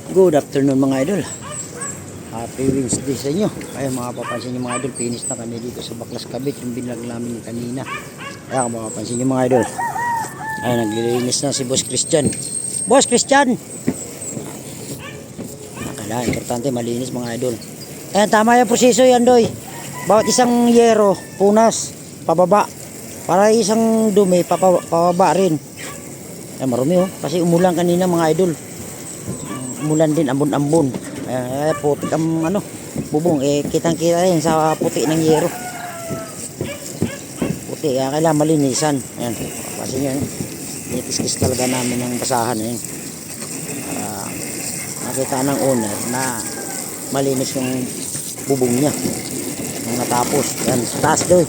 Good afternoon mga idol. Happy Wednesday sa inyo. Ayun mga papansin nyo mga idol, finish na kami dito sa Baklas Kabit, yung binlag namin kanina. Ayun mga papansin nyo mga idol. Ayun, naglilinis na si Boss Christian. Boss Christian! Akala, importante malinis mga idol. Ayun, tama yung proseso yan doy. Bawat isang yero, punas, pababa. Para isang dumi, pababa rin. Ayun, marumi oh. Kasi umulan kanina mga idol. Umulan din, ambon-ambon. Putik ang bubong. Kitang-kita rin sa puti ng yero. Puti, kailangan malinisan. Ayan, kasi yun, ikiskis talaga namin ng basahan. Ayan. Nakita ng owner na malinis yung bubong niya. Nang natapos. Ayan, sa taas doon.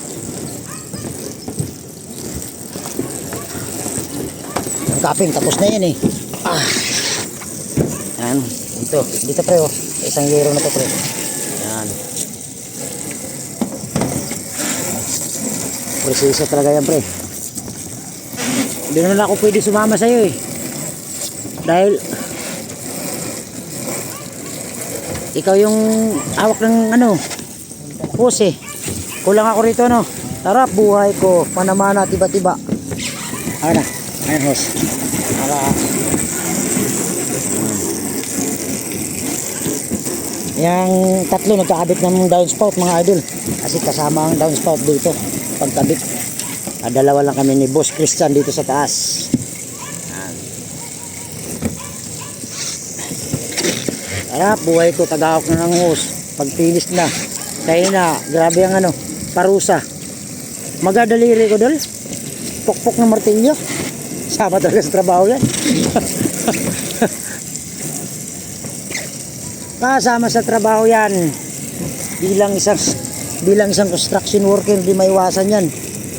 Ang kaping, tapos na yan eh. Yan, dito pre oh. Isang yero na to pre. Yan. Preciso talaga yan pre. Hindi naman ako pwede sumama sa'yo eh. Dahil ikaw yung awak ng hose eh. Kulang ako rito Tara, buhay ko. Panamana, tiba-tiba. Ayan na. Ayan hose. Yang tatlo nagkakabit ng downspout mga idol. Kasi kasama ang downspout dito pagkabit. Dalawa lang kami ni Boss Christian dito sa taas. Tara, buhay ko, tagahawak na ng hose. Pagpilis na. Kaya na, grabe ang parusa. Magadaliri ko dol. Pokpok ng martilyo. Sama talaga sa trabaho yan. Kasama sa trabaho yan. Bilang isang construction worker, hindi maiwasan yan.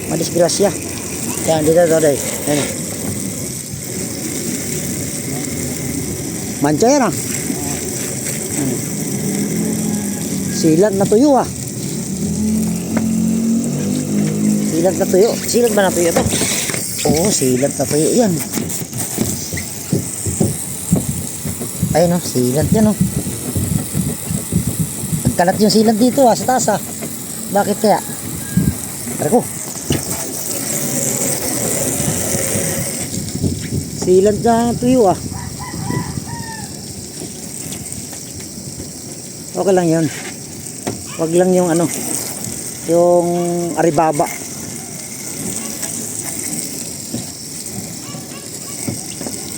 Madisgrasya. Yan, dito day. Yan. Mancha yan Silat na tuyo Silat na tuyo. Silat ba na tuyo to? Oo, silat na tuyo yan. Ayun silat yan Kalat yung silat dito sa taas Bakit kaya? Tara ko. Silat na tuyo Okay lang yun. Wag lang yung yung aribaba.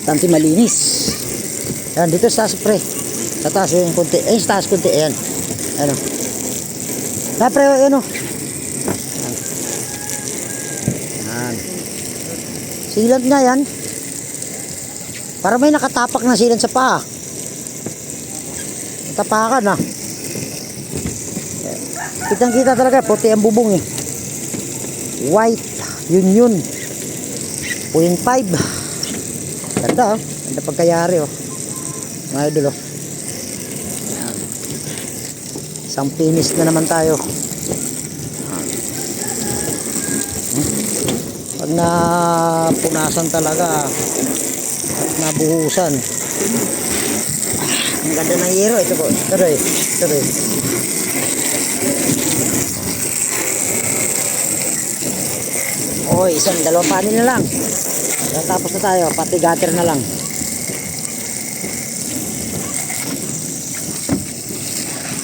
Tanti malinis. Yan, dito sa taas pre. Sa taas yung konti. Sa taas konti. Ayan. Pre, Yan. Silat nga yan. Para may nakatapak na silat sa paa. Tapakan Kitang-kita talaga. Puti ang bubong eh. White. Yun. 0.5. Ganda Ganda pagkayari Mga idol Isang finish na naman tayo. Pag napunasan talaga at nabuhusan. Ang ganda ng yero. Ito po. Ito rin. Dalawang panin na lang. Tapos na tayo. Pati gutter na lang.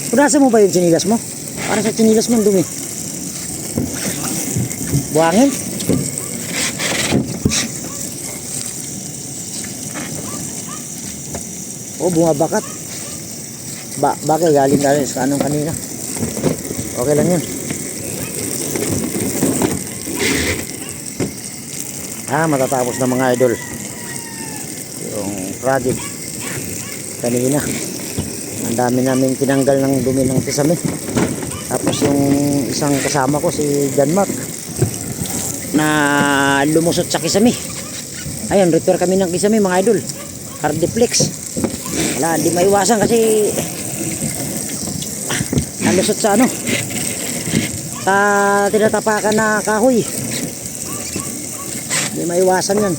Punasan mo ba yung chinilas mo? Para sa chinilas mo dumi. Buhangin. Bumabakat. Bakit galing sa kanina. Okay lang yun. Matatapos na mga idol. Yung project kanina. Ang dami namin tinanggal ng dumi ng kisame. Tapos yung isang kasama ko si John Mark na lumusot sa kisame. Ayun, repair kami ng kisame mga idol. Hardiplex. Wala, hindi maiwasan kasi nalusot sa sa tinatapakan na kahoy. Hindi maiwasan yan.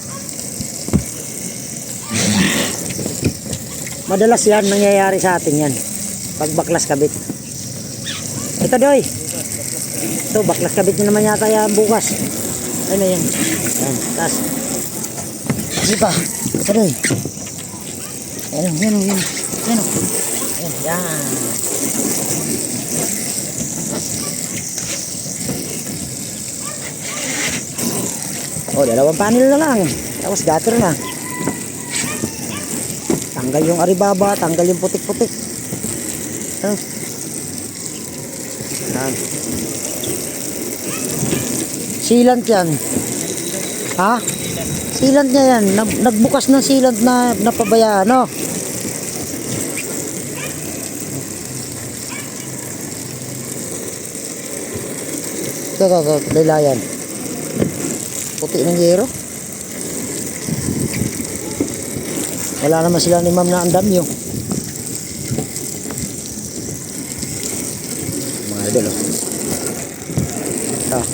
Madalas yan, nangyayari sa atin yan. Pag baklas kabit. Ito doy. Ito, baklas kabit nyo naman yata yan bukas. Ano yan? Yan, taas. Kasi pa. Ito doy. Yan. Yan. Oh, dalawang panel na lang. Tapos gutter na. Tanggal yung aribaba, tanggal yung putik-putik. Ano? Yan. Sealant yan. Ha? Sealant niya yan. Nagbukas ng sealant na napabayaan, no? Ito, daylayan. Puti ng yero. Wala naman sila ni ma'am na andam yung. Mga idol, oh. Ah.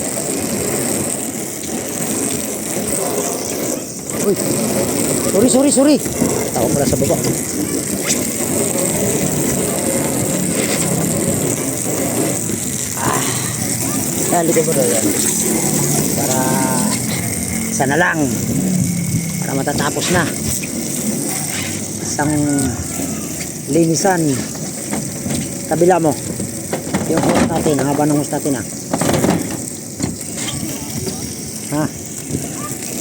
Uy. Sorry. Tawag pala sa baba. Yan, likod mo doon yan. Para sana lang. Para matatapos na. Isang linisan. Kabila mo. Yung hose natin, ang haba ng hose natin, ha.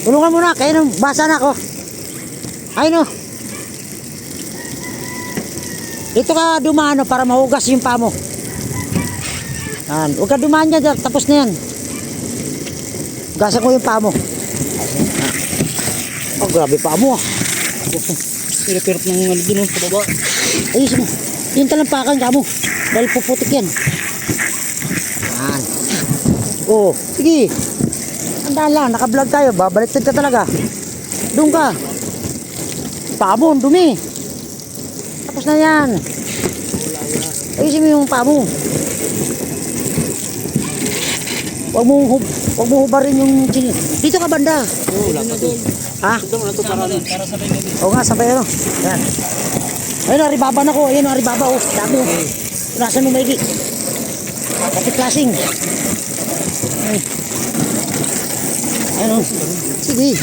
Tulungan mo na, kaya nang basa na ako. Ayun, oh. Dito ka dumaan, para mahugas yung paa mo. Yan. Huwag ka dumaan dyan, tapos na yan. Hugasan ko yung paa mo. Oh, grabe paa mo, ah. Hirap-hirap ng ano dun, sa baba. Ayusin mo. Yung talampakan ka mo. Dahil puputik yan. Yan. Oh, sige. Andaan lang, naka-vlog tayo. Babaliktad ka talaga. Doon ka. Paa mo, dumi. Tapos na yan. Ayusin mo yung paa mo. Huwag mo hubarin yung chini. Dito ka banda. Oo, wala pa doon. Ha? Ito mo lang ito para sabay kami. Oo nga, sabay ano. Yan. Ayun, aribaba na ko. Ayun, aribaba. Oh, dami. Oh. Nasaan mo maigi? Pati klaseng. Ayun, oh. Sige.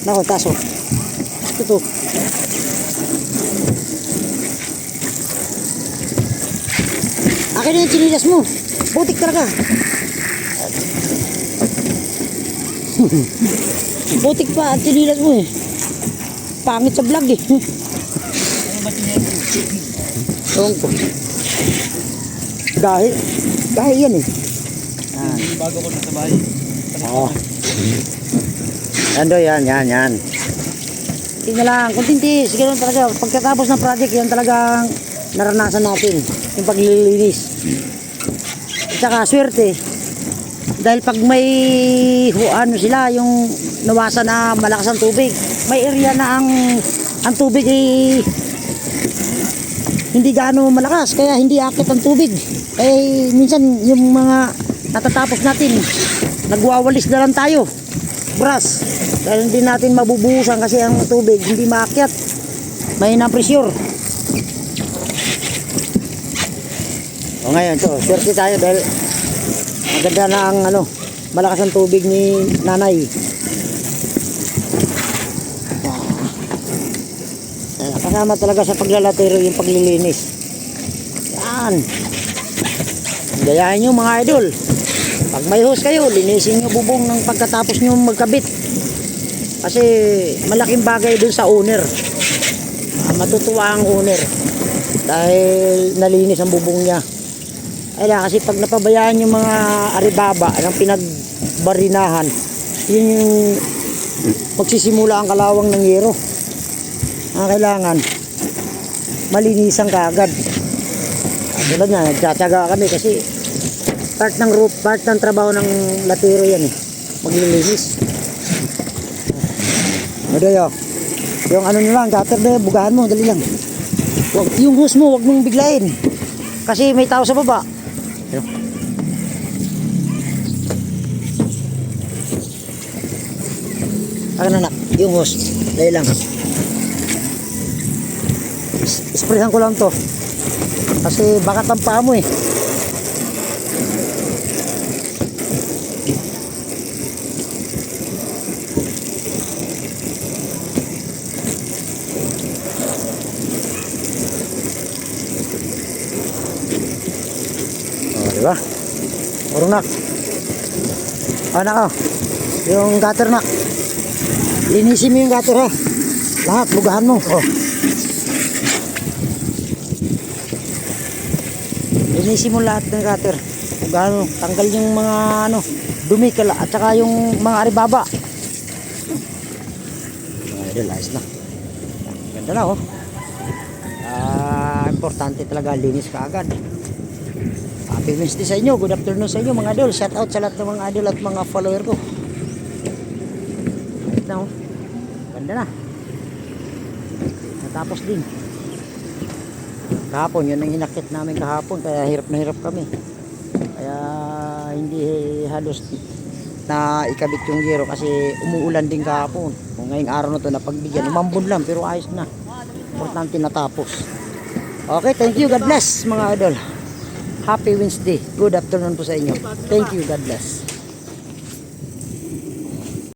Nako, taso. Ito. Akin na yung chinilas mo. Butik talaga. Butik pa at chinilas mo, eh. Pangit sa vlog, eh. Ano ba tingin? Ewan ko. Gahi yan, eh. Bago ko na sa bahay. Oo. Yan do, yan. Tingnan lang, kuntinti. Sige lang talaga. Pagkatapos ng project, yan talagang naranasan natin. Yung paglilinis. At saka swerte. Dahil pag may ano sila, yung nawasan na malakas ang tubig, may area na ang tubig ay hindi gaano malakas, kaya hindi akit ang tubig. Eh minsan yung mga natatapos natin, nagwawalis na lang tayo. Brush. Dahil hindi natin mabubuhusan kasi ang tubig hindi maakyat. May na pressure. O ngayon to, swerte tayo dahil maganda na ang malakas ang tubig ni nanay. Kasama talaga sa paglalatero yung paglilinis. Yan. Gayahin nyo mga idol. Pag may hose kayo, linisin nyo bubong ng pagkatapos nyo magkabit. Kasi malaking bagay dun sa owner. Matutuwa ang owner. Dahil nalinis ang bubong niya. Kasi pag napabayaan yung mga aribaba ng pinagbarinahan, yun yung magsisimula ang kalawang ng yero. Ang kailangan malinisan ka agad. Tulad nga, nagtsatsaga kami kasi part ng trabaho ng latero yan, eh. Maglilinis. Madoyo. Yung ano na lang, gutter na, bugahan mo, dali lang. Yung hose mo, wag mong biglain. Kasi may tao sa baba. Akin anak, yung hose. Dahil lang. Sprayhan ko lang to. Kasi bakat ang paa mo eh. Oh, diba? Orong nak. Anak oh. Yung gutter nak. Linisin mo yung gutter ha. Lahat, bugahan mo. Oh. Linisin mo lahat ng gutter. Bugahan mo. Tanggal yung mga ano, dumi kala at saka yung mga aribaba. Mga idol, ayos na. Ganda na oh. Importante talaga linis ka agad. Happy Wednesday sa inyo. Good afternoon sa inyo mga idol. Shout out sa lahat ng mga idol at mga follower ko. Ayos na oh. Ganda na. Natapos din. Kahapon, yun ang inakit namin kahapon. Kaya hirap na hirap kami. Kaya hindi halos na ikabit yung zero kasi umuulan din kahapon. Kung ngayong araw na to napagbigyan, umambon lang pero ayos na. Importante natapos. Okay, thank you. God bless mga idol. Happy Wednesday. Good afternoon po sa inyo. Thank you. God bless.